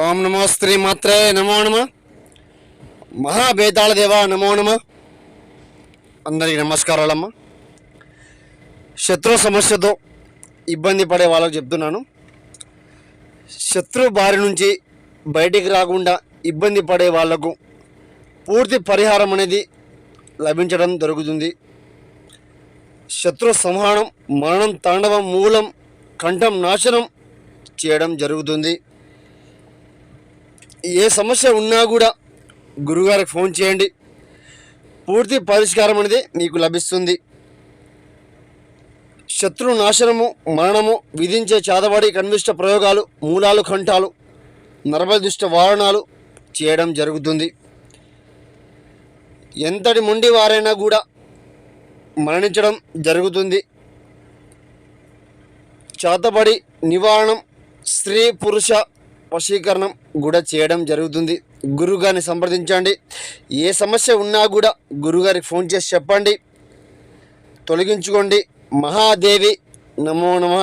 ఓం నమో శ్రీమాత్రే నమో నమ. మహాభేతాళ దేవ నమో నమ. అందరికీ నమస్కారాలమ్మ. శత్రు సమస్యతో ఇబ్బంది పడే వాళ్ళకు చెప్తున్నాను, శత్రు బారి నుంచి బయటికి రాకుండా ఇబ్బంది పడే వాళ్లకు పూర్తి పరిహారం అనేది లభించడం జరుగుతుంది. శత్రు సంహారం, మరణం, తాండవం, మూలం, కంఠం నాశనం చేయడం జరుగుతుంది. ఏ సమస్య ఉన్నా కూడా గురుగారికి ఫోన్ చేయండి, పూర్తి పరిష్కారం అనేది నీకు లభిస్తుంది. శత్రు నాశనము, మరణము విధించే చాదవాడి కన్విష్ట ప్రయోగాలు, మూలాలు, కంఠాలు, నరబలిదుష్ట వారణాలు చేయడం జరుగుతుంది. ఎంతటి మొండి వారైనా కూడా మరణించడం జరుగుతుంది. చాతబడి నివారణం, స్త్రీ పురుష వశీకరణం కూడా చేయడం జరుగుతుంది. గురుగారిని సంప్రదించండి. ఏ సమస్య ఉన్నా కూడా గురుగారికి ఫోన్ చేసి చెప్పండి, తొలగించుకోండి. మహాదేవి నమో నమః.